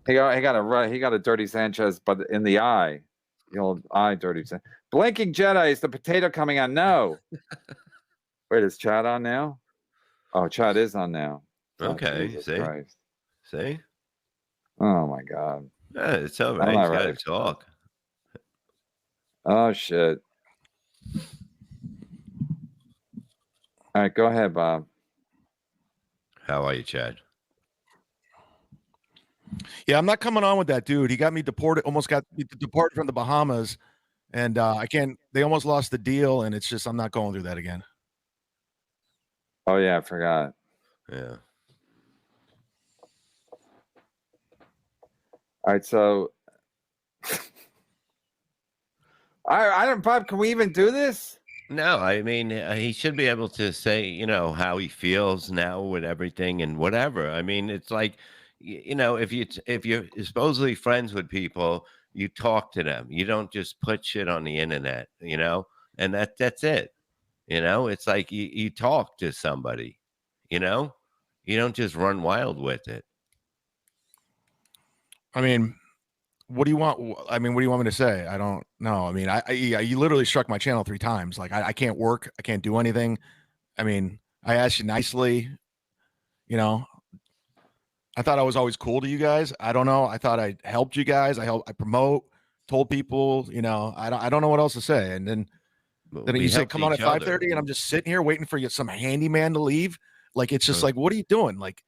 He got a dirty Sanchez, but in the eye, the old eye dirty. Blinking Jedi, is the potato coming on? No. Wait, is Chad on now? Oh, Chad is on now. Oh, Okay, Jesus see? Christ. See? Oh my God. Yeah, it's all right. I'm not He's got ready to for that. talk. Oh shit. All right, go ahead, Bob. How are you, Chad? Yeah, I'm not coming on with that dude. He got me deported, almost got me deported from the Bahamas, and I can't. They almost lost the deal, and it's just I'm not going through that again. Oh yeah, I forgot. Yeah. All right, so I don't, Bob. Can we even do this? No, I mean, he should be able to say, how he feels now with everything and whatever. I mean, it's like, if you're supposedly friends with people, you talk to them. You don't just put shit on the internet, and that's it. It's like you talk to somebody, you don't just run wild with it. I mean, what do you want? I mean, what do you want me to say? I don't know. I mean, you literally struck my channel 3 times. Like, I can't work. I can't do anything. I mean, I asked you nicely, I thought I was always cool to you guys. I don't know. I thought I helped you guys. I promote, told people, I don't know what else to say. And then you say, come on at 5:30 and I'm just sitting here waiting for some handyman to leave. Like, it's just like, what are you doing? Like,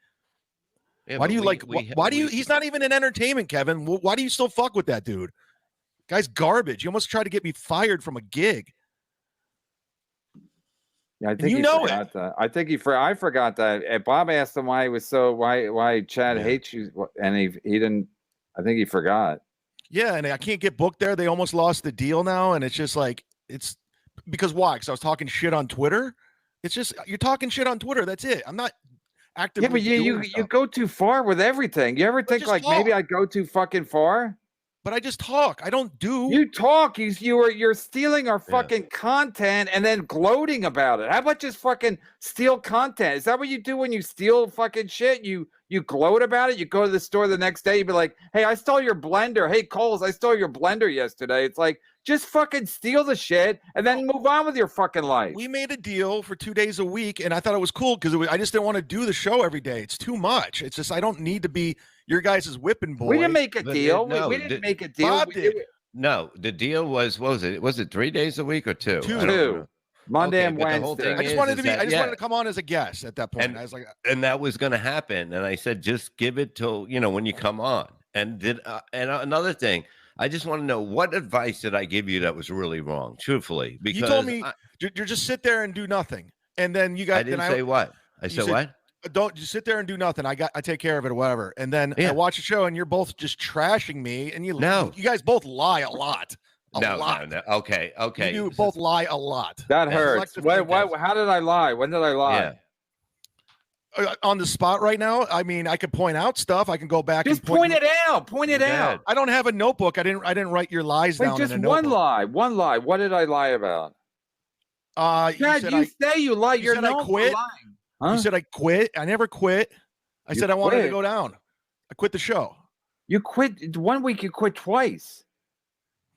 yeah, why do you he's not even in entertainment, Kevin. Why do you still fuck with that dude? Guy's garbage. You almost tried to get me fired from a gig. Yeah, I think he forgot that. I think I forgot that. And Bob asked him why he was why Chad hates you, and he didn't. I think he forgot. Yeah, and I can't get booked there. They almost lost the deal now, and it's just like it's because why? Because I was talking shit on Twitter. It's just you're talking shit on Twitter. That's it. I'm not actively. Yeah, but you go too far with everything. You ever think like maybe I go too fucking far? But I just talk. I don't do. You talk. You're stealing our fucking content and then gloating about it. How about just fucking steal content? Is that what you do when you steal fucking shit? You gloat about it. You go to the store the next day. You be like, "Hey, I stole your blender. Hey, Coles, I stole your blender yesterday." It's like just fucking steal the shit and then move on with your fucking life. We made a deal for 2 days a week, and I thought it was cool because I just didn't want to do the show every day. It's too much. It's just I don't need to be your guys' whipping boy. We didn't make a deal. We didn't make a deal. Bob did. No, the deal was, what was it? Was it 3 days a week or two? Two. Monday and Wednesday. I just wanted to come on as a guest at that point. And I was like, and that was going to happen. And I said, just give it till, when you come on. And another thing, I just want to know, what advice did I give you that was really wrong? Truthfully, because you told me you're just sit there and do nothing. And then you got, I didn't say what I said, what? Don't just sit there and do nothing. I take care of it or whatever. And then I watch the show and you're both just trashing me. And you guys both lie a lot. No. Okay. You both lie a lot. That hurts. How did I lie? When did I lie? Yeah. On the spot right now, I mean, I could point out stuff. I can go back. Just point it out. Point it out. I don't have a notebook. I didn't write your lies down. Just in a one lie. One lie. What did I lie about? You say you lie. You're not quit. lying. Huh? You said I quit. I never quit. I said I wanted to go down. I quit the show. You quit 1 week. You quit twice.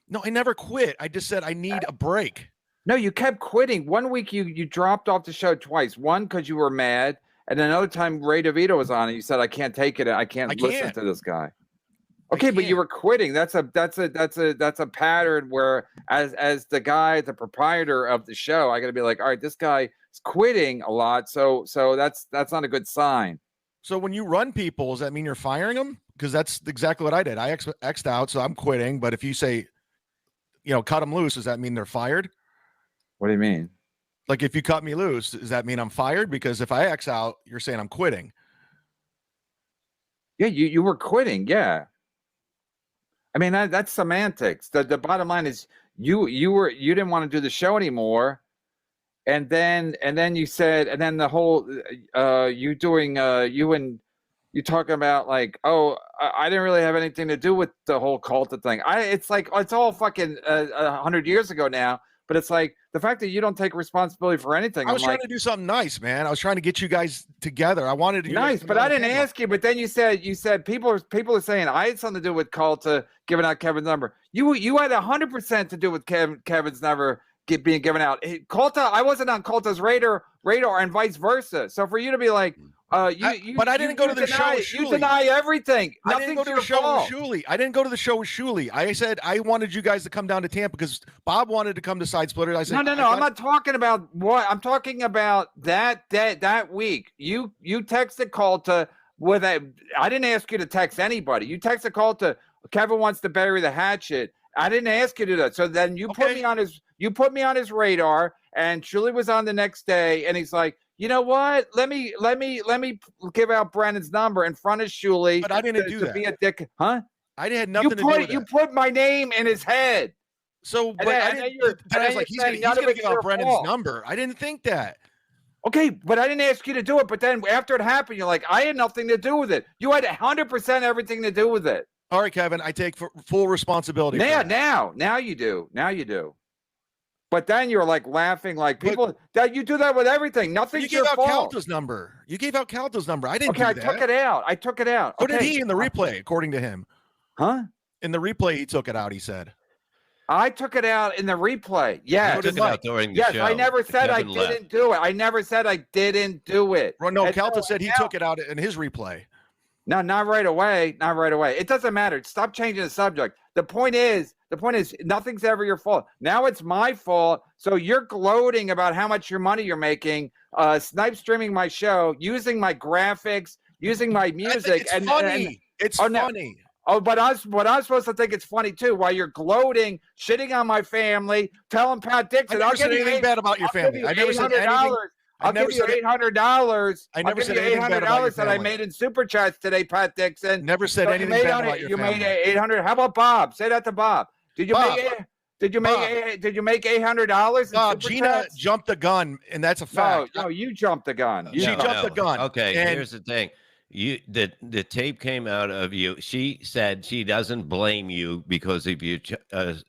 No, I never quit. I just said I need a break. No, you kept quitting. 1 week you dropped off the show twice. One because you were mad, and another time Ray DeVito was on, and you said I can't take it. I can't listen to this guy. Okay, but you were quitting. That's a pattern where as the guy, the proprietor of the show, I got to be like, all right, this guy is quitting a lot, so that's not a good sign. So when you run people, does that mean you're firing them? Because that's exactly what I did. I X'd out, so I'm quitting. But if you say, cut them loose, does that mean they're fired? What do you mean? Like if you cut me loose, does that mean I'm fired? Because if I X out, you're saying I'm quitting. Yeah, you were quitting. Yeah. I mean, that's semantics. The bottom line is you didn't want to do the show anymore. And then you said, and then the whole you talking about like, oh, I didn't really have anything to do with the whole cult thing. It's like it's all fucking 100 years ago now. But it's like the fact that you don't take responsibility for anything. I was trying to do something nice, man. I was trying to get you guys together. I wanted to nice, but I didn't ask you. But then you said people are saying I had something to do with Calta giving out Kevin's number. You had 100% to do with Kevin's number being given out. Calta, I wasn't on Calta's radar, and vice versa. So for you to be like, but I didn't go to the show with Shuli. You deny everything. I didn't go to the show with Shuli. I didn't go to the show with Shuli. I said I wanted you guys to come down to Tampa because Bob wanted to come to Side Splitters. I said no. I'm not talking about what I'm talking about. That week, you texted Calta with a. I didn't ask you to text anybody. You texted Calta. Kevin wants to bury the hatchet. I didn't ask you to do that. So then you put me on his radar, and Shuli was on the next day, and he's like, you know what? Let me give out Brennan's number in front of Shuli. But I didn't do that. To be a dick, huh? I had nothing to do with that. You put my name in his head. So, but I was like, he's going to give out Brennan's number. I didn't think that. Okay, but I didn't ask you to do it. But then after it happened, you're like, I had nothing to do with it. You had 100% everything to do with it. All right, Kevin, I take full responsibility. Now you do. Now you do. But then you're like laughing, like people that you do that with everything. Nothing's your fault. You gave out Calta's number. You gave out Calta's number. I didn't. Okay, I took it out. So did he in the replay, according to him? Huh? In the replay, he took it out. He said. I took it out in the replay. Yeah, I took it out during the show. I never said I didn't do it. I never said I didn't do it. Well, no, Calta said he took it out in his replay. No, not right away. Not right away. It doesn't matter. Stop changing the subject. The point is, nothing's ever your fault. Now it's my fault. So you're gloating about how much your money you're making, snipe streaming my show, using my graphics, using my music. It's funny. It's funny. But I'm supposed to think it's funny too. While you're gloating, shitting on my family, telling Pat Dixon, I never said anything bad about your family. I never said anything. I'll give you $800. I never said anything bad about your that I made in super chats today, Pat Dixon. Never said anything bad about your family. You made 800. How about Bob? Say that to Bob. Did you make $800? Bob, Gina jumped the gun, and that's a fact. No, you jumped the gun. She jumped the gun. Okay, here's the thing. The tape came out of you. She said she doesn't blame you because of your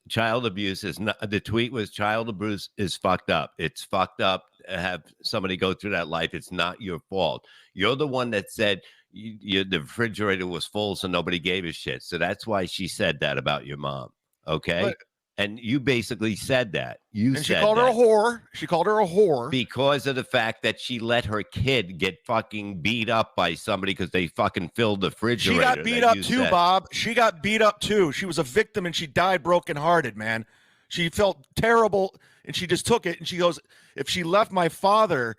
child abuse is not. The tweet was child abuse is fucked up. It's fucked up. Have somebody go through that life. It's not your fault. You're the one that said the refrigerator was full, so nobody gave a shit. So that's why she said that about your mom. Okay. And you basically said that. She called her a whore. She called her a whore because of the fact that she let her kid get fucking beat up by somebody because they fucking filled the refrigerator. She got beat up too, Bob. She got beat up too. She was a victim and she died brokenhearted, man. She felt terrible and she just took it. And she goes, if she left my father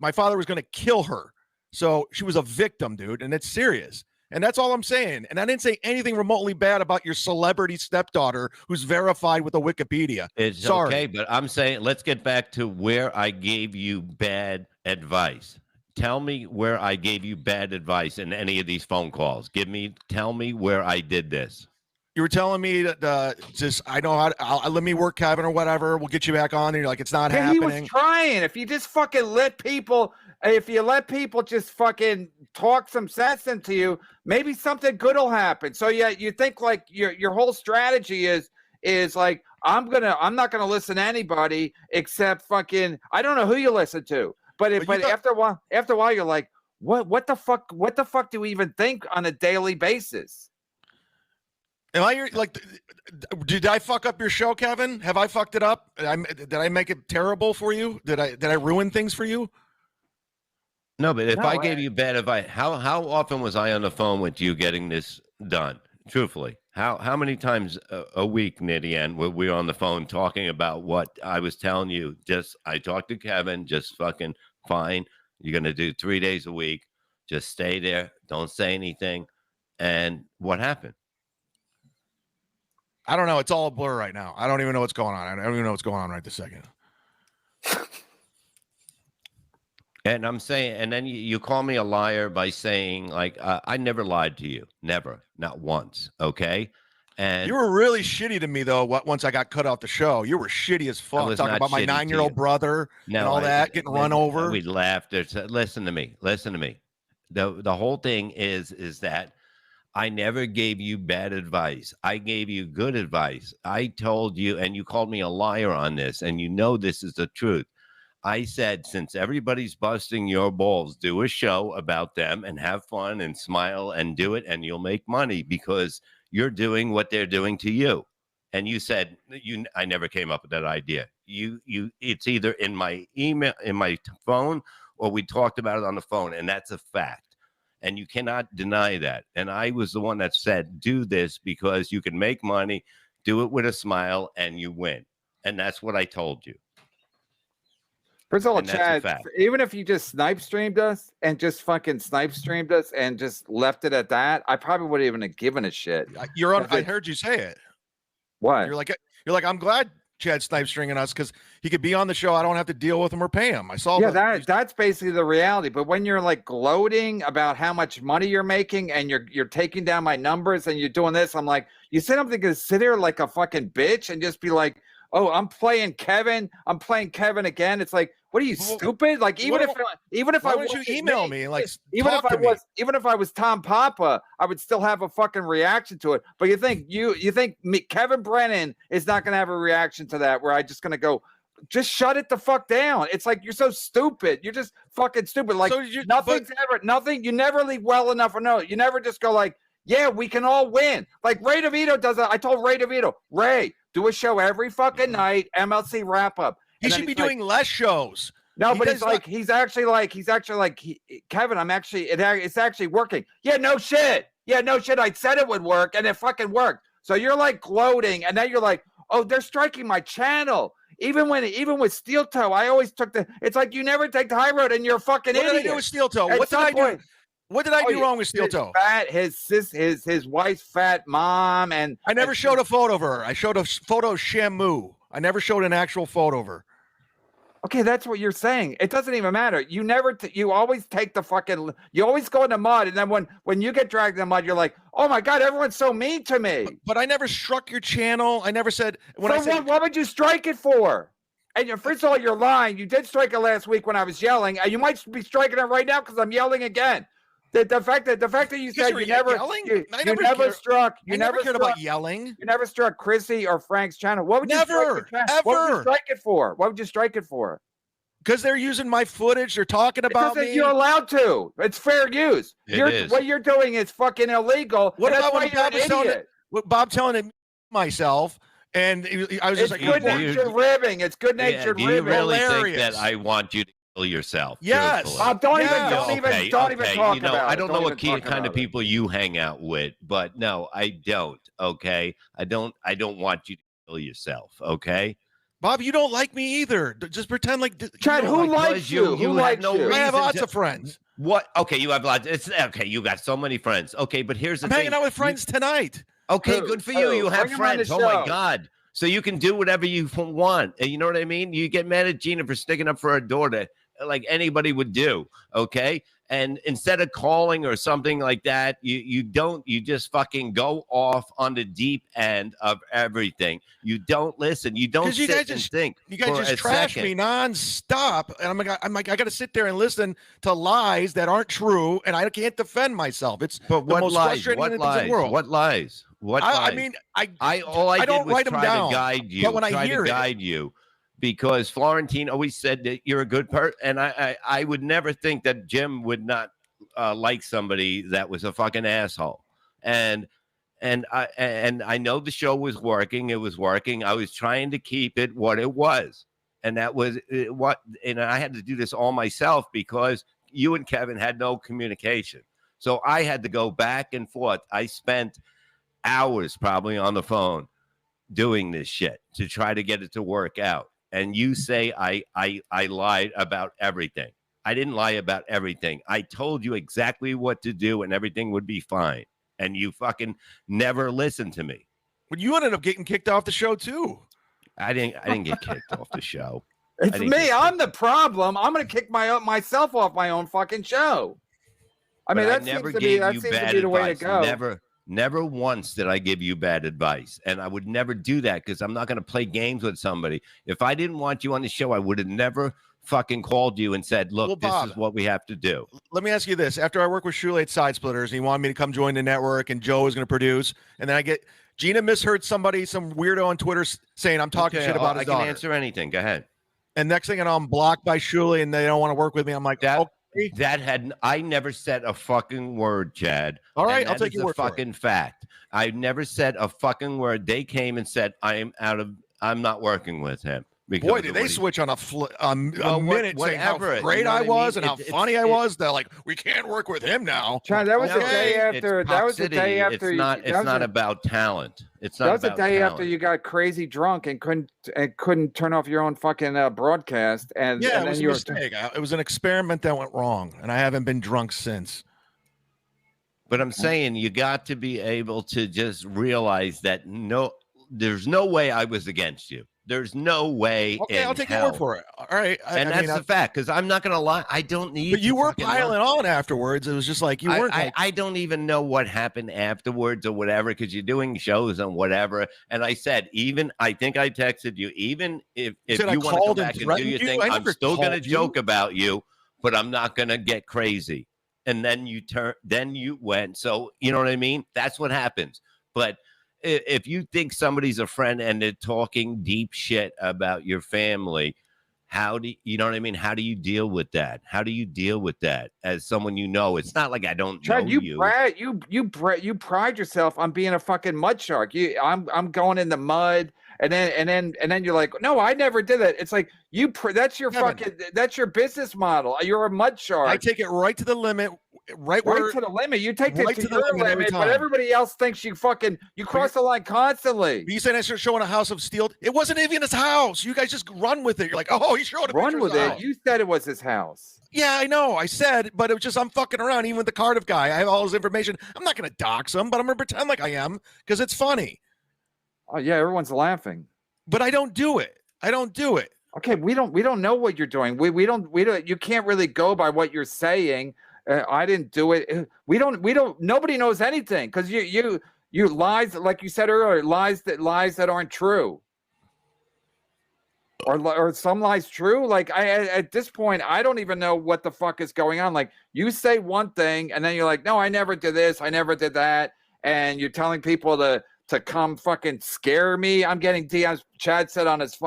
was going to kill her. So she was a victim, dude. And it's serious. And that's all I'm saying. And I didn't say anything remotely bad about your celebrity stepdaughter who's verified with the Wikipedia. It's okay, but I'm saying let's get back to where I gave you bad advice. Tell me where I gave you bad advice in any of these phone calls. Tell me where I did this. You were telling me that I know how to let me work, Kevin, or whatever. We'll get you back on. And you're like, it's not happening. He was trying. If you just fucking let people just fucking talk some sense into you, maybe something good will happen. So yeah, you think like your whole strategy is like, I'm not gonna listen to anybody except fucking, I don't know who you listen to. But after a while you're like, what the fuck do we even think on a daily basis? Am I like? Did I fuck up your show, Kevin? Have I fucked it up? Did I make it terrible for you? Did I ruin things for you? No, but if I gave you bad advice, how often was I on the phone with you getting this done? Truthfully, how many times a week, Nidian, were we on the phone talking about what I was telling you? I talked to Kevin, just fucking fine. You're gonna do 3 days a week. Just stay there. Don't say anything. And what happened? I don't know. It's all a blur right now. I don't even know what's going on. I don't even know what's going on right this second. And I'm saying, and then you call me a liar by saying, like, I never lied to you. Never. Not once. Okay? And you were really shitty to me, though, once I got cut off the show. You were shitty as fuck. Talking about my 9-year-old brother and all that, getting run over. We laughed. Listen to me. The whole thing is that I never gave you bad advice. I gave you good advice. I told you, and you called me a liar on this, and you know this is the truth. I said, since everybody's busting your balls, do a show about them and have fun and smile and do it, and you'll make money because you're doing what they're doing to you. And you said, I never came up with that idea. It's either in my email, in my phone, or we talked about it on the phone, and that's a fact. And you cannot deny that. And I was the one that said, do this because you can make money, do it with a smile, and you win. And that's what I told you. First of all, Chad, even if you just snipe streamed us and just fucking snipe streamed us and just left it at that, I probably wouldn't even have given a shit. You're on. I heard you say it. What? You're like, I'm glad Chad snipe stringing us because he could be on the show. I don't have to deal with him or pay him. I saw. Yeah, that's basically the reality. But when you're like gloating about how much money you're making and you're taking down my numbers and you're doing this, I'm like, you said I'm gonna sit here like a fucking bitch and just be like, oh, I'm playing Kevin again. It's like, what are you, stupid? Like, even if why wouldn't you email me? Like, even if I was Tom Papa, I would still have a fucking reaction to it. But you think Kevin Brennan is not gonna have a reaction to that? Where I just gonna go, just shut it the fuck down. It's like, you're so stupid. You're just fucking stupid. Like, nothing. You never leave well enough or no. You never just go like, yeah, we can all win. Like Ray DeVito does it. I told Ray DeVito, Ray, do a show every fucking night, MLC wrap up. He should be doing less shows. No, but he's actually like, Kevin, it's actually working. Yeah, no shit. I said it would work and it fucking worked. So you're like gloating and now you're like, oh, they're striking my channel. Even with Steel Toe, I always took it's like you never take the high road and you're a fucking idiot. What did I do with Steel Toe? What did I do? What did I do wrong with Steel Toe? His wife's fat mom, and I never showed a photo of her. I showed a photo of Shamu. I never showed an actual photo of her. Okay, that's what you're saying. It doesn't even matter. You never. You always take the fucking. You always go in the mud, and then when you get dragged in the mud, you're like, oh my god, everyone's so mean to me. But I never struck your channel. I never said. What would you strike it for? And first of all, you're lying. You did strike it last week when I was yelling, and you might be striking it right now because I'm yelling again. The fact that you said you never struck about yelling. You never struck Chrissy or Frank's channel. What would you ever? What would you strike it for? What would you strike it for? Because they're using my footage. They're talking about me. You're allowed to. It's fair use. What you're doing is fucking illegal. What about what Bob telling myself? And I was just like, good-natured ribbing. It's good-natured ribbing. Do you really think that I want you to kill yourself? Yes. Don't even talk about it. I don't know what kind of people you hang out with, but no, I don't. Okay, I don't want you to kill yourself. Okay, Bob, you don't like me either. Just pretend like Chad. Who likes you? Who likes you? I have lots of friends. What? Okay, you have lots. It's okay. You got so many friends. Okay, but here's the thing. I'm hanging out with friends tonight. Okay, good for you. You have friends. Oh my God. So you can do whatever you want. You know what I mean? You get mad at Gina for sticking up for her daughter like anybody would do. Okay. And instead of calling or something like that, you just fucking go off on the deep end of everything. You don't listen. You don't sit and think. You guys just trash me nonstop. And I'm like, I got to sit there and listen to lies that aren't true. And I can't defend myself. It's the most frustrating thing in the world. What lies? What lies? I mean, all I don't did was write them down. To guide you. But when I hear you. Because Florentine always said that you're a good person, and I would never think that Jim would not like somebody that was a fucking asshole. And I know the show was working. It was working. I was trying to keep it what it was, and that was and I had to do this all myself because you and Kevin had no communication. So I had to go back and forth. I spent hours probably on the phone doing this shit to try to get it to work out. And you say I lied about everything. I didn't lie about everything. I told you exactly what to do and everything would be fine. And you fucking never listened to me. But you ended up getting kicked off the show too. I didn't get kicked off the show. It's me. I'm the problem. I'm going to kick myself off my own fucking show. I mean, that seems to be the way to go. Never once did I give you bad advice. And I would never do that because I'm not going to play games with somebody. If I didn't want you on the show, I would have never fucking called you and said, look, Well, this Bob, is what we have to do. Let me ask you this. After I work with Shule at Side Splitters, he wanted me to come join the network, and Joe was going to produce. And then I get Gina misheard somebody, some weirdo on Twitter saying I'm talking shit about his daughter. I can answer anything. Go ahead. And next thing I know, I'm blocked by Shule, and they don't want to work with me. I'm like, I never said a fucking word, Chad. All right, I'll take your word for it. Fucking fact. I never said a fucking word. They came and said, I'm not working with him. Boy, did they switch on a minute saying how great I was and how funny I was. They're like, we can't work with him now. Chad, that was the day after. That was the day after. It's not about talent. It's not. That was the day after you got crazy drunk and couldn't turn off your own fucking broadcast. And yeah, and it was a mistake. It was an experiment that went wrong, and I haven't been drunk since. But I'm saying you got to be able to just realize that there's no way I was against you. There's no way. Okay, I'll take your word for it. All right, that's the fact, because I'm not gonna lie. I don't need. But you were piling on afterwards. It was just like you weren't. I don't even know what happened afterwards or whatever, because you're doing shows and whatever. And I said, I think I texted you, even if you want to come back and do your thing, I'm still gonna joke about you, but I'm not gonna get crazy. And then you went. So you know what I mean? That's what happens. But if you think somebody's a friend and they're talking deep shit about your family, you know what I mean? How do you deal with that? How do you deal with that as someone you know? It's not like I don't know you. You pride yourself on being a fucking mud shark. I'm going in the mud, and then you're like, no, I never did that. It's like that's your that's your business model. You're a mud shark. I take it right to the limit. Right to the limit. You take it to your limit, but everybody else thinks you cross the line constantly. You saying I start showing a house of steel? It wasn't even his house. You guys just run with it. You're like, oh, he's showing a run with it. You said it was his house. Yeah, I know. I said, but it was just I'm fucking around. Even with the Cardiff guy, I have all his information. I'm not going to dox him, but I'm going to pretend like I am because it's funny. Oh yeah, everyone's laughing. But I don't do it. Okay, we don't know what you're doing. We don't. You can't really go by what you're saying. I didn't do it. We don't. Nobody knows anything because you lies, like you said earlier, lies that aren't true, or some lies true. Like at this point, I don't even know what the fuck is going on. Like you say one thing and then you're like, no, I never did this, I never did that, and you're telling people to come fucking scare me. I'm getting DMs. Chad said on his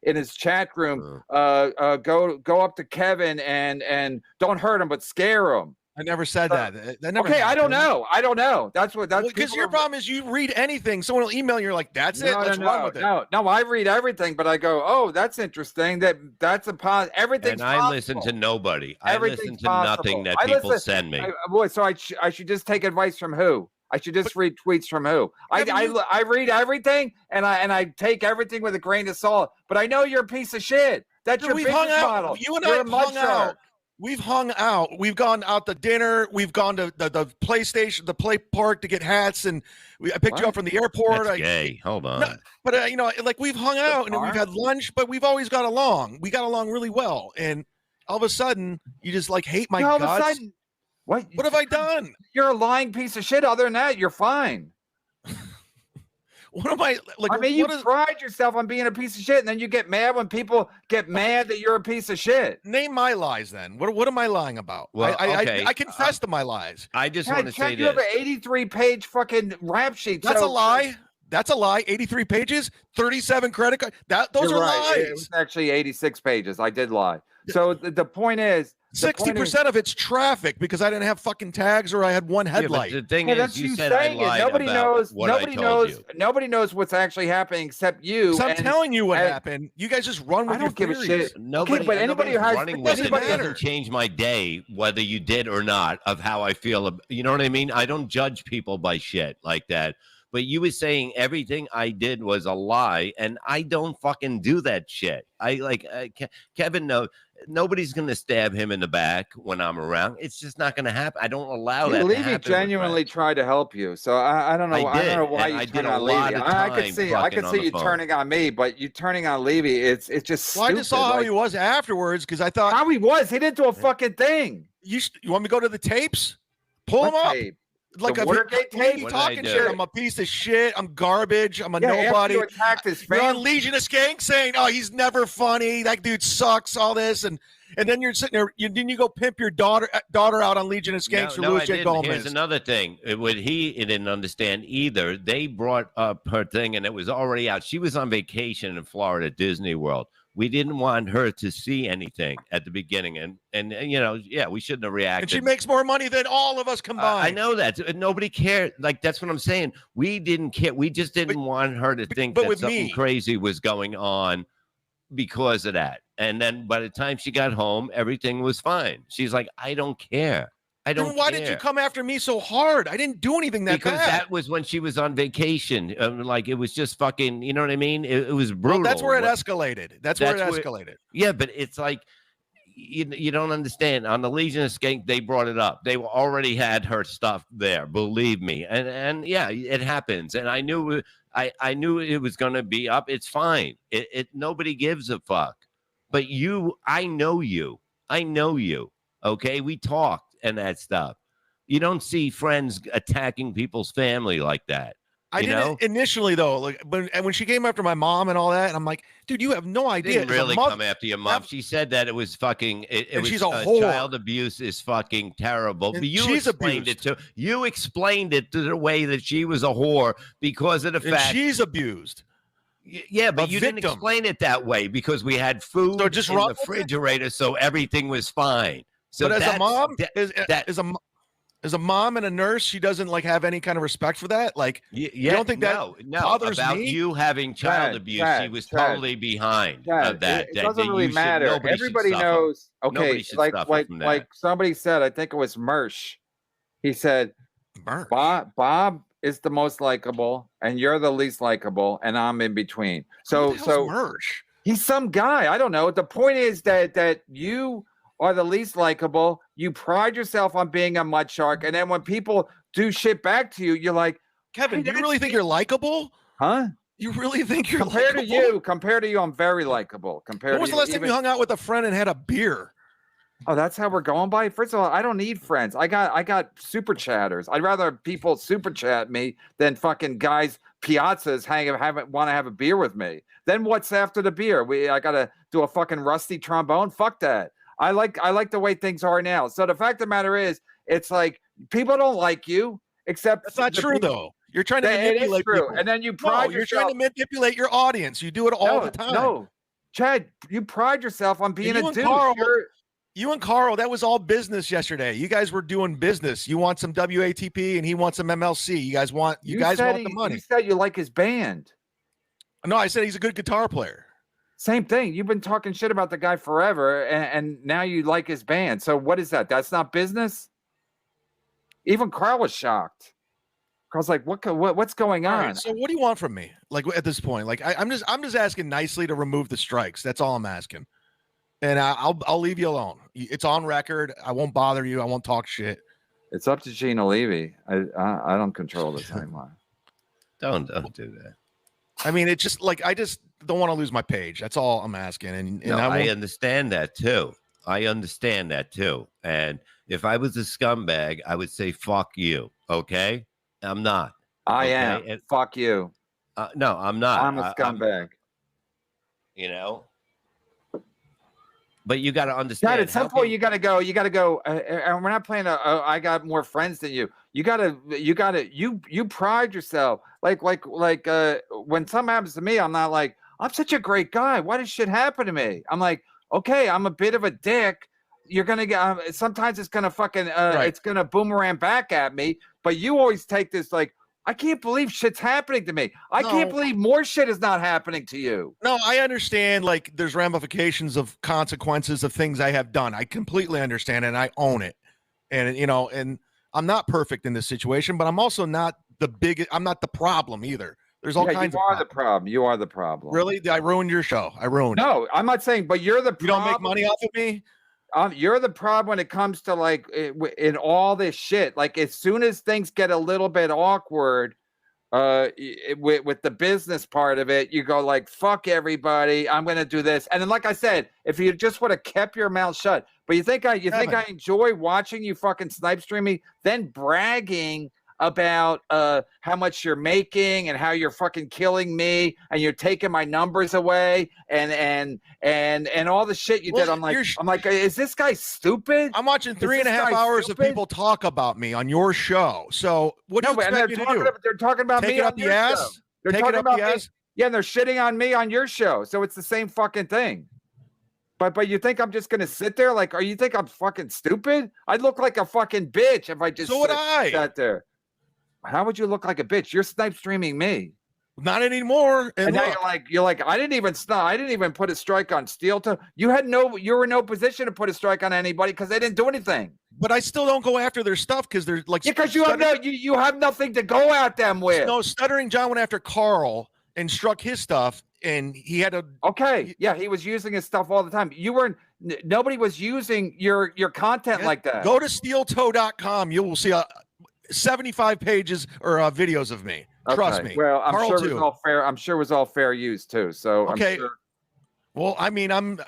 in his chat room, go up to Kevin and don't hurt him, but scare him. I never said that. Never okay, I don't know. That's because your problem is you read anything. Someone will email you. You're like, that's it. Let's run with it. No, I read everything, but I go, oh, that's interesting. That's a positive. Everything's and I possible. Listen to nobody. I listen to nothing that people send me. So I should just take advice from who? I should just read tweets from who? I read everything and I take everything with a grain of salt. But I know you're a piece of shit. That's your business model. You and I have hung out. We've hung out. We've gone out to dinner. We've gone to the PlayStation, the play park to get hats, and I picked you up from the airport. That's gay. Hold on. No, but like we've hung out and we've had lunch, but we've always got along. We got along really well, and all of a sudden you just like hate my guts. All of a sudden, what have I done? You're a lying piece of shit. Other than that, you're fine. What am I like? I mean, you pride yourself on being a piece of shit, and then you get mad when people get mad that you're a piece of shit. Name my lies, then. What am I lying about? Well, I confess to my lies. I just want to say this. You have an 83-page fucking rap sheet. That's a lie. That's a lie. 83 pages, 37 credit cards. Those are lies. It was actually 86 pages. I did lie. So the point is, 60% of it's traffic because I didn't have fucking tags or I had one headlight. Yeah, but the thing is, you said I lied nobody about knows. What nobody I told knows. you. Nobody knows what's actually happening except you. So I'm telling you what happened. You guys just run with your theories. I don't give a shit. Nobody, but anybody who has running with it doesn't change my day, whether you did or not, of how I feel. You know what I mean? I don't judge people by shit like that. But you were saying everything I did was a lie, and I don't fucking do that shit. Kevin, nobody's going to stab him in the back when I'm around. It's just not going to happen. I don't allow that to happen. Levy genuinely tried to help you. So I don't know. I don't know why you turned on Levy. I could see you turning on me, but you turning on Levy, it's just stupid. Well, I just saw how he was afterwards because I thought. How he was. He didn't do a fucking thing. You want me to go to the tapes? Pull him up. Like the Watergate tape? Talking shit. I'm a piece of shit. I'm garbage. I'm a nobody. After you attacked his You're family. on Legion of Skanks saying, "Oh, he's never funny. That dude sucks." All this, and then you're sitting there. Didn't you go pimp your daughter out on Legion of Skanks for Louis J. Gomez? Here's another thing. What he didn't understand either. They brought up her thing, and it was already out. She was on vacation in Florida, Disney World. We didn't want her to see anything at the beginning, and you know, we shouldn't have reacted. And she makes more money than all of us combined. I know that. Nobody cared. Like, that's what I'm saying. We didn't care. We just didn't want her to think that something crazy was going on because of that. And then by the time she got home, everything was fine. She's like, I don't care. I don't. Why did you come after me so hard? I didn't do anything bad. Because that was when she was on vacation. Like, it was just fucking. You know what I mean? It was brutal. Well, that's where it escalated. That's where it escalated. Yeah, but it's like you don't understand. On the Legion of Skank, they brought it up. They already had her stuff there. Believe me. And yeah, it happens. And I knew it was going to be up. It's fine. Nobody gives a fuck. But I know you. Okay, we talked and that stuff. You don't see friends attacking people's family like that. I didn't initially, though. Like, and when she came after my mom and all that, and I'm like, dude, you have no idea. Didn't really come after your mom. She said that it was fucking. She's a whore. Child abuse is fucking terrible. But you explained it to the way that she was a whore because of the fact she's abused. Yeah, but you didn't explain it that way because we had food in the refrigerator, so everything was fine. So but as a mom, as a mom and a nurse, she doesn't like have any kind of respect for that. Like, you don't think that bothers about me? You having child abuse, she was totally behind of that. It doesn't really matter. Everybody knows. Okay, like somebody said, I think it was Mersh. He said, Bob is the most likable, and you're the least likable, and I'm in between. So Mersh? He's some guy. I don't know. The point is that you are the least likable. You pride yourself on being a mud shark, and then when people do shit back to you, you're like, Kevin, do you really think you're likable? Huh? You really think you're compared likable? Compared to you, I'm very likable. When was the last time you hung out with a friend and had a beer? Oh, that's how we're going by. First of all, I don't need friends. I got super chatters. I'd rather people super chat me than fucking guys piazzas want to have a beer with me. Then what's after the beer? I gotta do a fucking rusty trombone. Fuck that. I like the way things are now. So the fact of the matter is, it's like people don't like you, except that's not true though. You're trying to manipulate people. And then you pride yourself. You're trying to manipulate your audience. You do it all the time. No, Chad, you pride yourself on being a dude. You and Carl, that was all business yesterday. You guys were doing business. You want some WATP and he wants some MLC. You guys want the money. You said you like his band. No, I said he's a good guitar player. Same thing. You've been talking shit about the guy forever, and now you like his band. So what is that? That's not business? Even Carl was shocked. Carl's like, what's going on? Right, so what do you want from me? Like at this point, like I'm just asking nicely to remove the strikes. That's all I'm asking. And I'll leave you alone. It's on record. I won't bother you. I won't talk shit. It's up to Gina Levy. I don't control the timeline. Don't do that. I mean, it's just like I just don't want to lose my page. That's all I'm asking. And I understand that too. And if I was a scumbag, I would say fuck you. Okay, I'm not. I am. And fuck you. No, I'm not. I'm a scumbag. But you got to understand. At some point, you got to go. And we're not playing. I got more friends than you. You pride yourself. Like when something happens to me, I'm not like, I'm such a great guy. Why does shit happen to me? I'm like, okay, I'm a bit of a dick. You're gonna get. Sometimes it's gonna fucking. It's gonna boomerang back at me. But you always take this like, I can't believe shit's happening to me. I can't believe more shit is not happening to you. No, I understand. Like, there's ramifications of consequences of things I have done. I completely understand, and I own it. And and I'm not perfect in this situation, but I'm also not I'm not the problem either. There's all kinds of. You are the problem. You are the problem. Really? I ruined your show. I ruined it. No, I'm not saying, but you're the problem. You don't make money off of me? You're the problem when it comes to like in all this shit. Like as soon as things get a little bit awkward, with the business part of it, you go like, "Fuck everybody! I'm going to do this." And then, like I said, if you just would have kept your mouth shut, but you think I enjoy watching you fucking snipe stream me, then bragging about how much you're making and how you're fucking killing me and you're taking my numbers away and all the shit you did. I'm like, is this guy stupid? I'm watching 3.5 hours of people talk about me on your show. So what do you expect me to do? They're talking about me on your show. They're talking about me. Yeah, and they're shitting on me on your show. So it's the same fucking thing. But you think I'm just gonna sit there? Like, you think I'm fucking stupid? I'd look like a fucking bitch if I just sat there. How would you look like a bitch? You're snipe streaming me. Not anymore. And now you're like, I didn't even put a strike on Steel Toe. You were in no position to put a strike on anybody because they didn't do anything. But I still don't go after their stuff because they're like, because you have nothing to go at them with. No, Stuttering John went after Carl and struck his stuff. And he had a he was using his stuff all the time. Nobody was using your content like that. Go to steeltoe.com. You will see 75 pages or videos of me. Trust me. Well, I'm sure it was all fair. I'm sure it was all fair use too. So okay. I'm sure. Well, I mean, and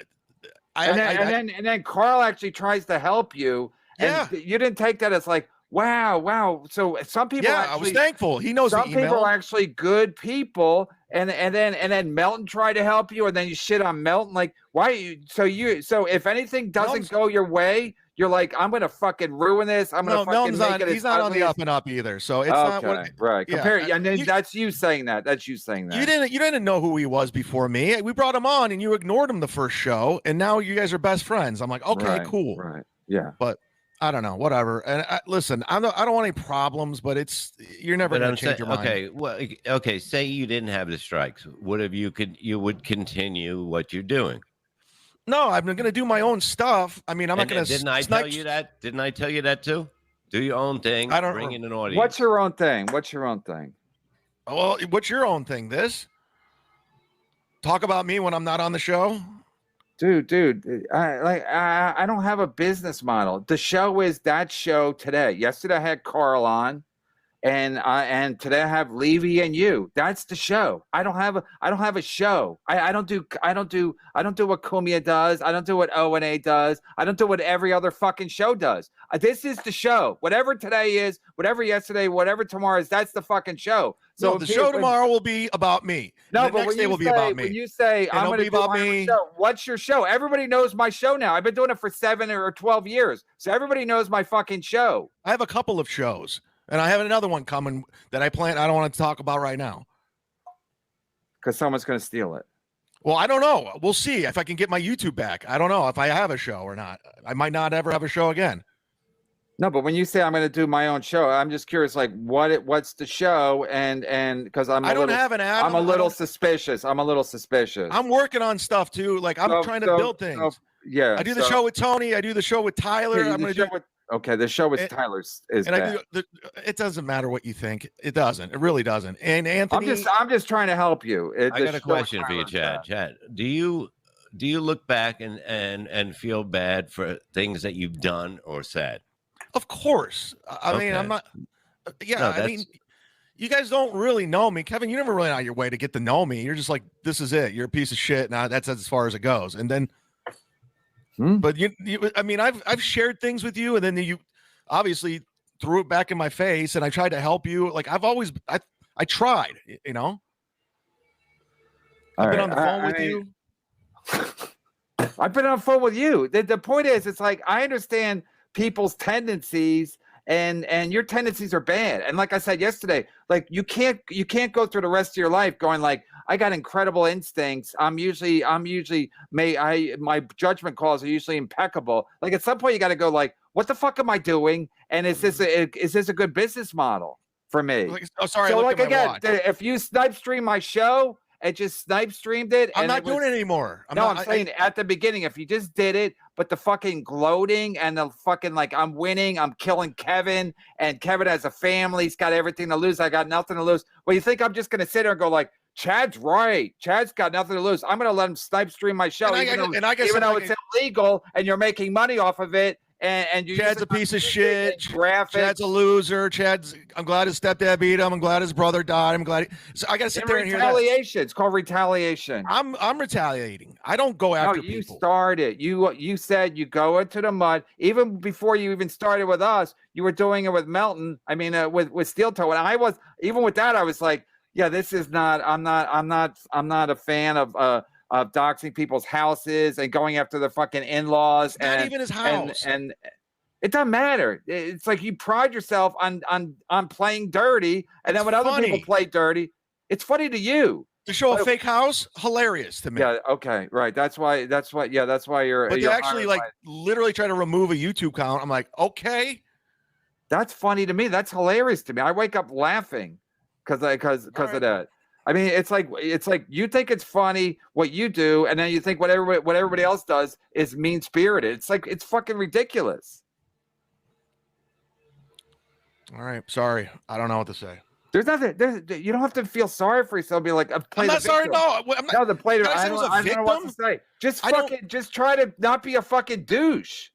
then Carl actually tries to help you. And you didn't take that as like, wow. So some people I was thankful. He knows some people are actually good people. And then Melton tried to help you, and then you shit on Melton. Like, why? So if anything doesn't go your way, you're like, I'm gonna fucking ruin this. I'm gonna fucking make it. He's not on the up and up either. So it's not what right. And then that's you saying that. That's you saying that. You didn't know who he was before me. We brought him on, and you ignored him the first show, and now you guys are best friends. I'm like, okay, cool. Right. Yeah. But I don't know, whatever. And listen, I don't want any problems, but you're never going to change your mind. Okay. Say you didn't have the strikes. You would continue what you're doing. No, I'm going to do my own stuff. I mean, I'm not going to. Didn't I tell you that? Didn't I tell you that too? Do your own thing. I don't bring in an audience. What's your own thing? Well, what's your own thing? Talk about me when I'm not on the show. Dude, I don't have a business model. The show is that show today. Yesterday I had Carl on, and today I have Levy and you. That's the show. I don't have a show. I don't do what Kumia does. I don't do what O&A does. I don't do what every other fucking show does. This is the show. Whatever today is, whatever yesterday, whatever tomorrow is, that's the fucking show. So the show tomorrow will be about me. No, the next day will be about me. When you say I'm going to do my own show, what's your show? Everybody knows my show now. I've been doing it for 7 or 12 years, so everybody knows my fucking show. I have a couple of shows, and I have another one coming that I plan. I don't want to talk about right now because someone's going to steal it. Well, I don't know. We'll see if I can get my YouTube back. I don't know if I have a show or not. I might not ever have a show again. No, but when you say I'm going to do my own show, I'm just curious, like what's the show? And because I'm a little suspicious. I'm working on stuff too. Like I'm trying to build things. I do the show with Tony. I do the show with Tyler. I'm going to do. Okay, the show with Tyler is bad. It doesn't matter what you think. It doesn't. It really doesn't. And Anthony, I'm just trying to help you. I got a question for you, Chad. Chad, do you look back and feel bad for things that you've done or said? Of course. I mean, I'm not. Yeah, no, I mean, you guys don't really know me, Kevin. You never really out your way to get to know me. You're just like, this is it. You're a piece of shit. Now that's as far as it goes. And then, but I mean, I've shared things with you, and then you obviously threw it back in my face, and I tried to help you. Like I tried. You know. I've been on the phone with you. I've been on the phone with you. The point is, it's like I understand people's tendencies and your tendencies are bad. And like I said yesterday, like you can't go through the rest of your life going like, I got incredible instincts. My judgment calls are usually impeccable. Like at some point you got to go like, what the fuck am I doing? And is this a good business model for me? Oh, sorry. So like again, if you snipe stream my show, and just snipe streamed it. I'm not doing it anymore. I'm saying at the beginning, if you just did it, but the fucking gloating and the fucking like, I'm winning, I'm killing Kevin, and Kevin has a family, he's got everything to lose, I got nothing to lose. Well, you think I'm just going to sit there and go like, Chad's right. Chad's got nothing to lose. I'm going to let him snipe stream my show, even though it's illegal and you're making money off of it. and you Chad's a piece of shit. Graphics. Chad's a loser. I'm glad his stepdad beat him. I'm glad his brother died. I'm glad. So I got to sit there and hear that. Retaliation. It's called retaliation. I'm retaliating. I don't go after people. You started. You said you go into the mud. Even before you even started with us, you were doing it with Melton. I mean, with Steel Toe. And I was, even with that, I was like, yeah, this is not. I'm not a fan of doxing people's houses and going after their fucking in-laws. Not even his house. And it doesn't matter. It's like you pride yourself on playing dirty, and then when other people play dirty, it's funny to you. To show a fake house, hilarious to me. Yeah. Okay. Right. That's why you're. But they actually literally try to remove a YouTube account. I'm like, okay. That's funny to me. That's hilarious to me. I wake up laughing because of that. I mean, it's like you think it's funny what you do, and then you think what everybody else does is mean spirited. It's like it's fucking ridiculous. All right, sorry, I don't know what to say. There's nothing. You don't have to feel sorry for yourself. Be like, I'm not sorry. No, I'm not. No, the player. I don't know what to say. Just try to not be a fucking douche.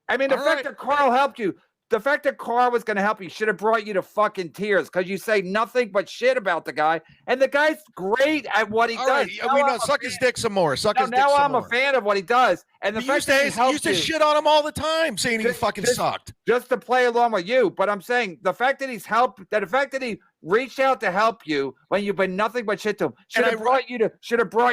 I mean, the fact that Carl helped you. The fact that Carl was going to help you should have brought you to fucking tears because you say nothing but shit about the guy, and the guy's great at what he does. Right, suck his dick some more. Now I'm a fan of what he does, and the fact that he used to shit on him all the time, saying he fucking sucked. Just to play along with you, but I'm saying the fact that he's helped, the fact that he reached out to help you when you've been nothing but shit to him should have brought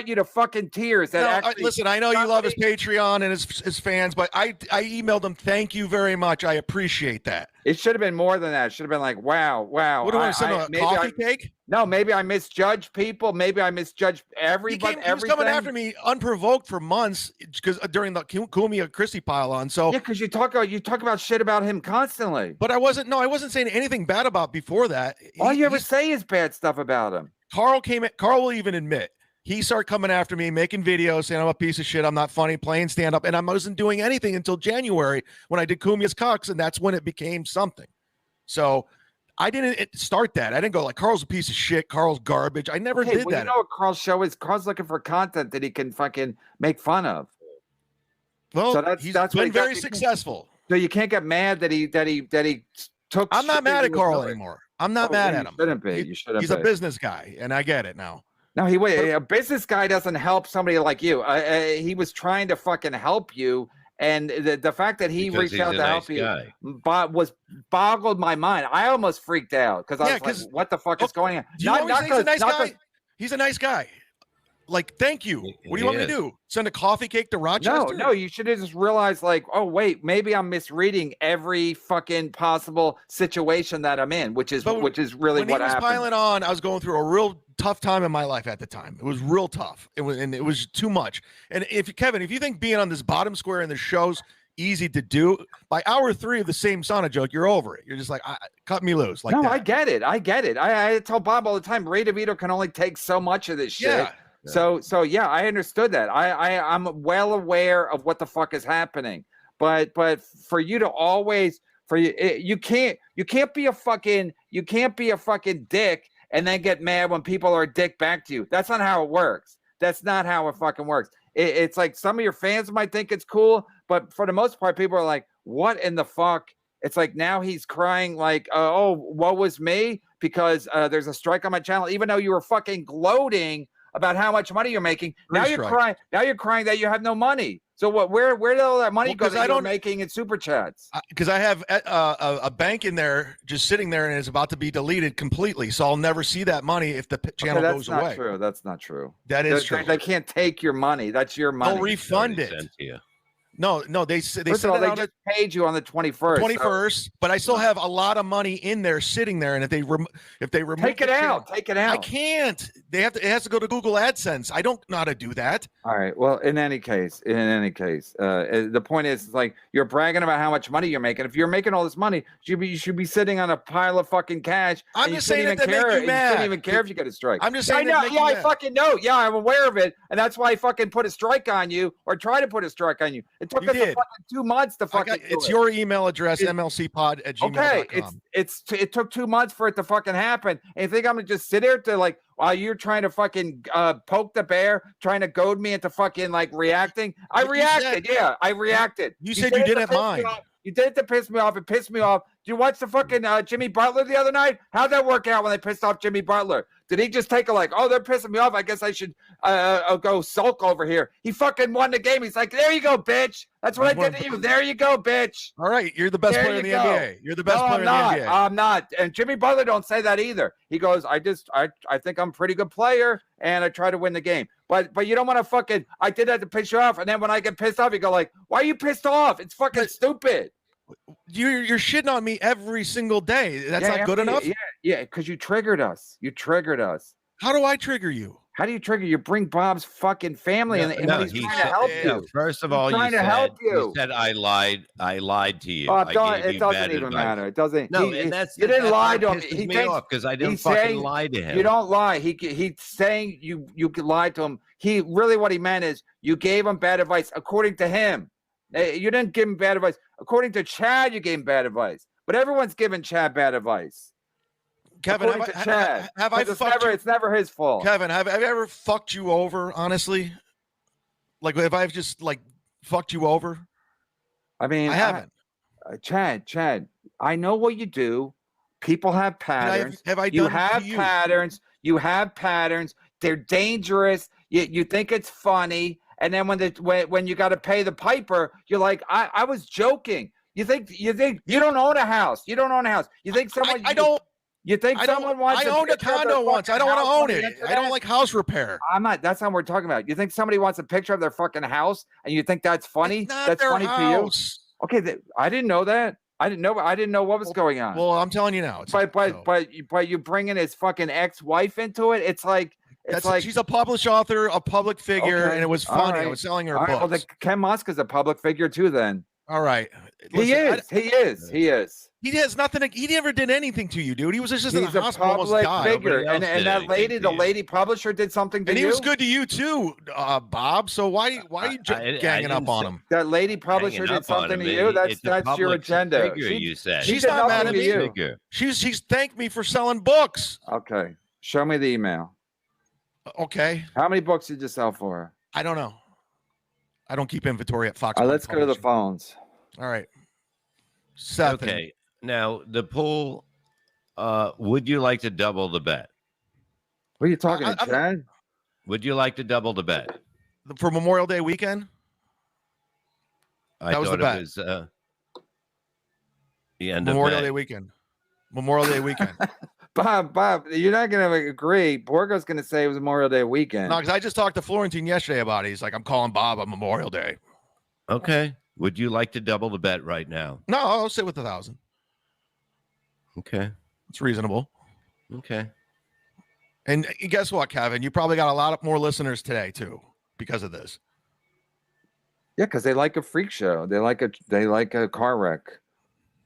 you to fucking tears. Listen, I know you love his Patreon and his fans, but I emailed him. Thank you very much. I appreciate that. It should have been more than that. It should have been like, wow. What do I send a coffee cake? No, maybe I misjudged people. Maybe I misjudged everybody. He was coming after me unprovoked for months because during the Kumia Christie pile-on. So yeah, because you talk about shit about him constantly. But I wasn't saying anything bad about before that. All you ever say is bad stuff about him. Carl will even admit he started coming after me, making videos saying I'm a piece of shit, I'm not funny, playing stand-up, and I wasn't doing anything until January when I did Kumia's Cucks, and that's when it became something. So I didn't start that. I didn't go like Carl's a piece of shit, Carl's garbage. I never did that. You know what Carl's show is? Carl's looking for content that he can fucking make fun of. Well, so that's been very successful. So you can't get mad that he took. I'm not mad at Carl anymore. I'm not mad at him. Shouldn't be. You shouldn't. He's a business guy, and I get it now. No, a business guy doesn't help somebody like you. He was trying to fucking help you, and the fact that he reached out to help you boggled my mind. I almost freaked out because I was like, "What the fuck is going on?" He's a nice guy. He's a nice guy. Like, thank you. What do you want me to do? Send a coffee cake to Rochester? No, you should have just realized, like, oh, wait, maybe I'm misreading every fucking possible situation that I'm in, which is really what happened. When he was piling on, I was going through a real tough time in my life at the time. It was real tough. It was too much. And Kevin, if you think being on this bottom square in the show's easy to do, by hour 3 of the same sauna joke, you're over it. You're just like, cut me loose. Like, no, that. I get it. I tell Bob all the time, Ray DeVito can only take so much of this shit. Yeah. So yeah, I understood that. I'm well aware of what the fuck is happening. But for you to always you can't be a fucking dick and then get mad when people are a dick back to you. That's not how it works. That's not how it fucking works. It's like some of your fans might think it's cool, but for the most part, people are like, what in the fuck? It's like now he's crying like, oh, woe was me because there's a strike on my channel, even though you were fucking gloating about how much money you're making. Now you're crying that you have no money. So what? Where did all that money go that you're making in super chats? Because I have a bank in there just sitting there and it's about to be deleted completely. So I'll never see that money if the channel goes away. That's not true. That is true. They can't take your money. That's your money. They'll refund it. No, they said they just paid you on the 21st. 21st, but I still have a lot of money in there sitting there, and if they remove take it out. I can't. It has to go to Google AdSense. I don't know how to do that. All right. Well, in any case, the point is like you're bragging about how much money you're making. If you're making all this money, you should be sitting on a pile of fucking cash. I'm just saying that make you mad. You shouldn't even care if you get a strike. I'm just saying. I fucking know. Yeah, I'm aware of it, and that's why I fucking put a strike on you or try to put a strike on you. It It took us fucking 2 months to fucking. It's your email address, mlcpod@gmail.com. Okay, it took 2 months for it to fucking happen. And you think I'm gonna just sit here to like while you're trying to fucking poke the bear, trying to goad me into fucking like reacting? I reacted. I reacted. You said you didn't mind. You did it to piss me off. It pissed me off. Did you watch the fucking Jimmy Butler the other night? How'd that work out when they pissed off Jimmy Butler? Did he just take a like, oh, they're pissing me off, I guess I should go sulk over here? He fucking won the game. He's like, there you go, bitch. That's what I did to you. There you go, bitch. All right, you're the best player in the NBA. You're the best player in the NBA. I'm not. And Jimmy Butler don't say that either. He goes, I think I'm a pretty good player, and I try to win the game. But you don't want to fucking, I did that to piss you off, and then when I get pissed off, you go like, why are you pissed off? It's fucking stupid. You're shitting on me every single day. That's not good enough? Yeah, because you triggered us. How do I trigger you? How do you trigger? You bring Bob's fucking family and he's trying to help you. First of all, you said I lied. I lied to you. It doesn't even matter. It doesn't. No, you didn't lie to him. He me off because I didn't fucking lie to him. You don't lie. He's saying you lied to him. He really what he meant is you gave him bad advice according to him. You didn't give him bad advice. According to Chad, you gave him bad advice. But everyone's giving Chad bad advice. Kevin, it's never his fault. Kevin, have I ever fucked you over, honestly? Like, if I've just, like, fucked you over? I mean, I haven't. Chad, I know what you do. People have patterns. You have patterns. They're dangerous. You think it's funny. And then when you got to pay the piper, you're like, I was joking. You think you don't own a house. You don't own a house. You think someone You think someone wants? I owned a condo once. I don't want to own it. I don't like house repair. I'm not. That's not what we're talking about. You think somebody wants a picture of their fucking house, and you think that's funny? That's funny to you. Okay, I didn't know that. I didn't know what was going on. Well, I'm telling you now. But you bringing his fucking ex-wife into it. It's like she's a published author, a public figure, and it was funny. Right. I was selling her books. Right. Well, Ken Musk is a public figure too. Then. All right. Listen, he is. He has nothing. He never did anything to you, dude. He was just in the hospital, almost died. Figure. And that lady, the lady publisher, did something to you. And he was good to you too, Bob. So why are you ganging up on him? That lady publisher did something to you. That's your agenda. You said she's not mad at me. She's thanked me for selling books. Okay, show me the email. Okay. How many books did you sell for her? I don't know. I don't keep inventory at Fox. Let's go to the phones. All right. Seth. Okay. Now, the pool, would you like to double the bet? What are you talking to, Chad? Would you like to double the bet? For Memorial Day weekend? That was the bet. It was, the end Memorial Day weekend. Memorial Day weekend. Bob, you're not going to agree. Borgo's going to say it was Memorial Day weekend. No, because I just talked to Florentine yesterday about it. He's like, I'm calling Bob on Memorial Day. Okay. Would you like to double the bet right now? No, I'll sit with 1,000. Okay. It's reasonable. Okay. And guess what, Kevin? You probably got a lot more listeners today, too, because of this. Yeah, because they like a freak show. They like a car wreck.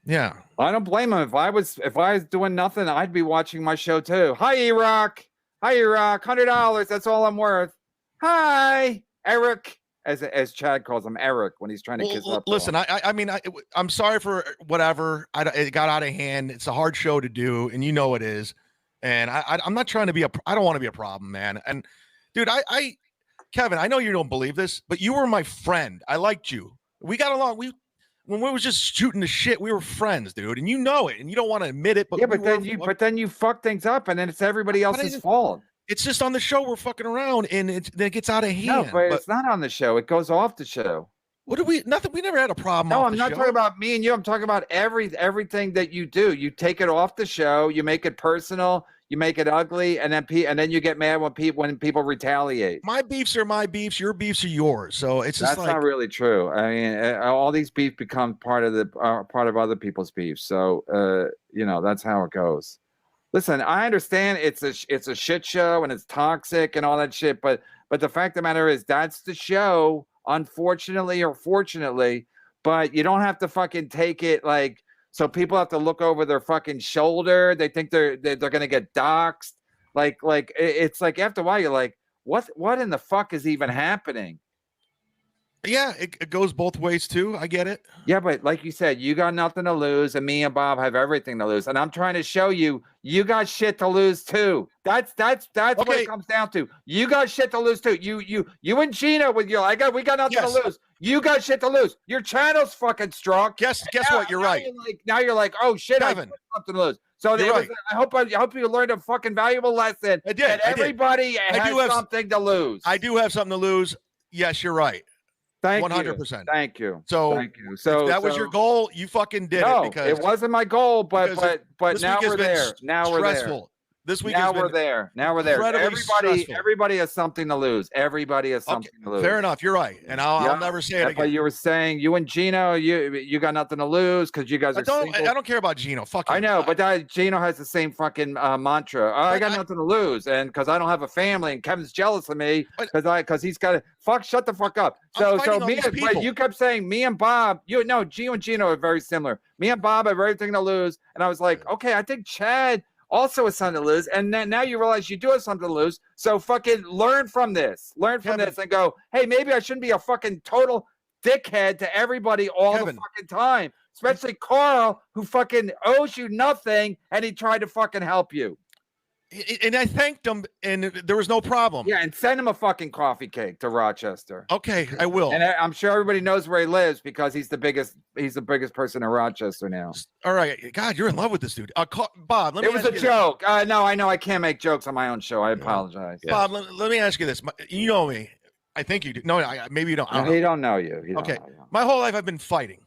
Yeah. I don't blame them. If I was doing nothing, I'd be watching my show too. Hi, E-Rock. $100. That's all I'm worth. Hi, Eric. As Chad calls him, Eric, when he's trying to kiss up. Listen, I'm sorry for whatever. It got out of hand. It's a hard show to do, and you know it is. And I'm not trying to be I don't want to be a problem, man. And dude, Kevin, I know you don't believe this, but you were my friend. I liked you. We got along. When we was just shooting the shit, we were friends, dude, and you know it, and you don't want to admit it. But yeah, but then you fuck things up, and then it's everybody else's fault. It's just on the show we're fucking around, and it gets out of hand. No, but it's not on the show. It goes off the show. What do we? Nothing. We never had a problem. No, I'm not talking about me and you. I'm talking about everything that you do. You take it off the show. You make it personal. You make it ugly, and then you get mad when people retaliate. My beefs are my beefs. Your beefs are yours. So it's just that's not really true. I mean, all these beefs become part of other people's beefs. So that's how it goes. Listen, I understand it's a shit show and it's toxic and all that shit, but the fact of the matter is that's the show, unfortunately or fortunately. But you don't have to fucking take it like. So people have to look over their fucking shoulder. They think they're gonna get doxxed. Like it's like after a while you're like, what in the fuck is even happening? Yeah, it goes both ways too. I get it. Yeah, but like you said, you got nothing to lose, and me and Bob have everything to lose. And I'm trying to show you, you got shit to lose too. That's what it comes down to. You got shit to lose too. You and Gina with your, we got nothing to lose. You got shit to lose. Your channel's fucking strong. Guess what? You're right. Now you're like, oh shit, Kevin, I got something to lose. So right. I hope you learned a fucking valuable lesson. I did. Everybody has something to lose. I do have something to lose. Yes, you're right. Thank 100%. You. Thank you. So, thank you. So if that was your goal, you fucking did it. Because it wasn't my goal, but now we're there. Now we're there. This week now we're there. Now we're there. Everybody has something to lose. Everybody has something to lose. Fair enough. You're right, and I'll never say it again. But you were saying you and Gino, you got nothing to lose because you guys are. I don't care about Gino. Fuck him. I know, but Gino has the same fucking mantra. I got nothing to lose, and because I don't have a family, and Kevin's jealous of me because he's got to shut the fuck up. So but you kept saying me and Bob. Gino and Gino are very similar. Me and Bob have everything to lose, and I was like, okay, I think Chad also has something to lose, and then now you realize you do have something to lose. So fucking learn from this. Learn from this and go, hey, maybe I shouldn't be a fucking total dickhead to everybody all the fucking time. Especially Carl, who fucking owes you nothing, and he tried to fucking help you. And I thanked him, and there was no problem. Yeah, and send him a fucking coffee cake to Rochester. Okay, I will. And I'm sure everybody knows where he lives because he's the biggest person in Rochester now. All right, God, you're in love with this dude. Bob, it was a joke. No, I know I can't make jokes on my own show. I apologize. Bob, let me ask you this. You know me. I think you do. No, maybe you don't. He don't know you. Okay, my whole life I've been fighting.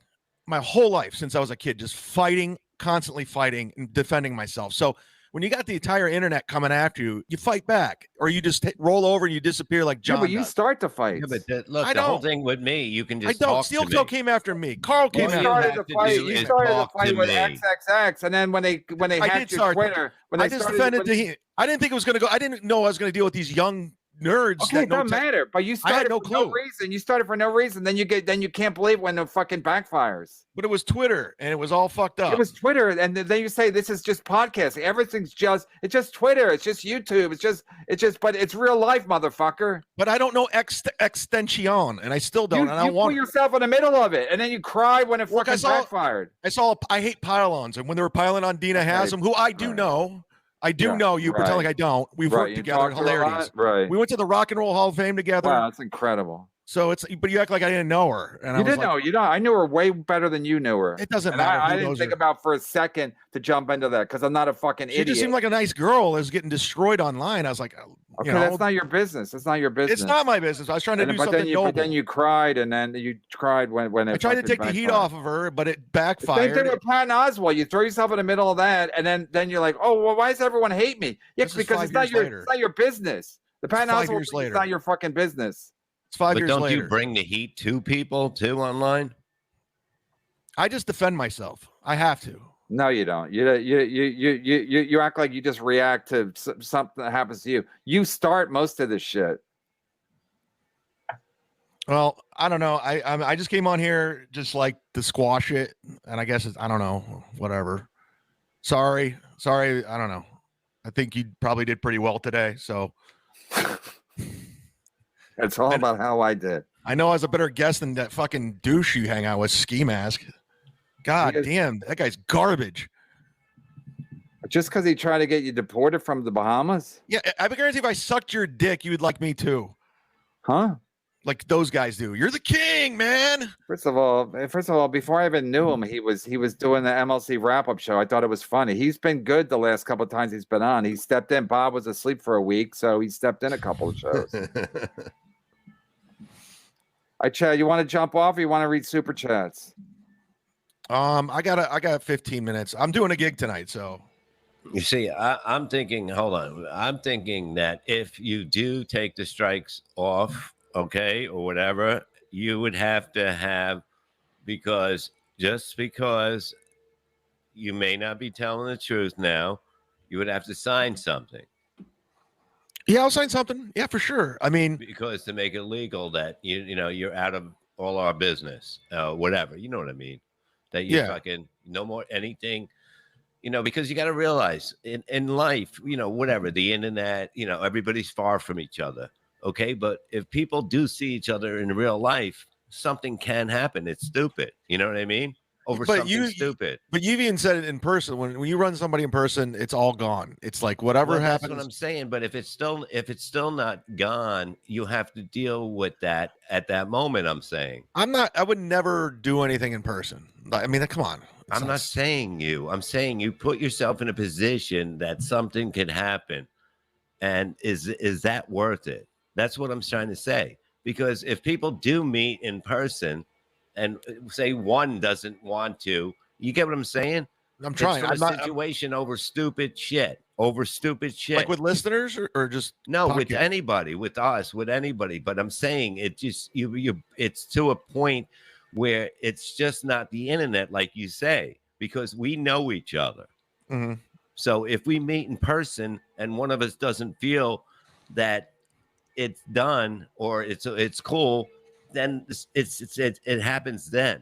My whole life since I was a kid, just fighting, constantly fighting and defending myself. So when you got the entire internet coming after you, you fight back, or you just roll over and you disappear like John. Yeah, but you start to fight. Yeah, but look, the whole thing with me, you can just. I don't. Steel Toe came after me. Carl came after me. You started the fight with XXX, and then when they hacked your Twitter, I just defended the. I didn't think it was going to go. I didn't know I was going to deal with these young nerds. Okay, it doesn't matter. But you started for no reason. You started for no reason. Then you can't believe when it fucking backfires. But it was Twitter, and it was all fucked up. It was Twitter, and then you say this is just podcasting. Everything's just Twitter. It's just YouTube. It's just. But it's real life, motherfucker. But I don't know extension, and I still don't. You put yourself in the middle of it, and then you cry when it fucking backfired. I hate pylons, and when they were piling on Dina Haslam, who I do know. I do know you pretend like I don't. We've worked together. Hilarious. Right. We went to the Rock and Roll Hall of Fame together. Wow, that's incredible. So but you act like I didn't know her. And you didn't know. You know, I knew her way better than you knew her. It doesn't matter. I didn't think about for a second to jump into that because I'm not a fucking idiot. She just seemed like a nice girl that was getting destroyed online. I was like, okay, that's not your business. It's not your business. It's not my business. I was trying to do something noble. But then you cried, and then you cried when I tried to take the heat off of her, but it backfired. Same thing with Patton Oswalt. You throw yourself in the middle of that, and then you're like, oh, well, why does everyone hate me? Yeah, because it's not your business. The Patton Oswalt is not your fucking business. It's 5 years later. But don't you bring the heat to people too online? I just defend myself. I have to. No, you don't. You act like you just react to something that happens to you. You start most of this shit. Well, I don't know. I just came on here just like to squash it, and I guess I don't know. Whatever. Sorry. I don't know. I think you probably did pretty well today. So. It's all about how I did. I know I was a better guest than that fucking douche you hang out with, Ski Mask. God damn, that guy's garbage. Just because he tried to get you deported from the Bahamas? Yeah, I guarantee if I sucked your dick, you would like me too. Huh? Like those guys do. You're the king, man. First of all, before I even knew him, he was doing the MLC wrap-up show. I thought it was funny. He's been good the last couple of times he's been on. He stepped in. Bob was asleep for a week, so he stepped in a couple of shows. Chad, you want to jump off or you want to read super chats? I got 15 minutes. I'm doing a gig tonight, so. You see, I'm thinking, hold on. I'm thinking that if you do take the strikes off, okay, or whatever, you would have to have, because you may not be telling the truth now, you would have to sign something. Yeah, I'll sign something. Yeah, for sure. I mean, because to make it legal that you're out of all our business, whatever. You know what I mean? That you fucking no more anything. Because you got to realize in life, whatever, the internet, everybody's far from each other. Okay, but if people do see each other in real life, something can happen. It's stupid. You know what I mean? Over something stupid. But you've even said it in person. When you run somebody in person, it's all gone. It's like whatever happens. That's what I'm saying. But if it's still not gone, you have to deal with that at that moment. I'm saying. I would never do anything in person. I mean, come on. I'm not saying you. I'm saying you put yourself in a position that something could happen, and is that worth it? That's what I'm trying to say. Because if people do meet in person, and say one doesn't want to, you get what I'm saying? I'm trying. It's a situation over stupid shit. Like with listeners or just no, with anybody, with us, with anybody. But I'm saying it just it's to a point where it's just not the internet, like you say, because we know each other. Mm-hmm. So if we meet in person and one of us doesn't feel that it's done or it's cool, then it happens then.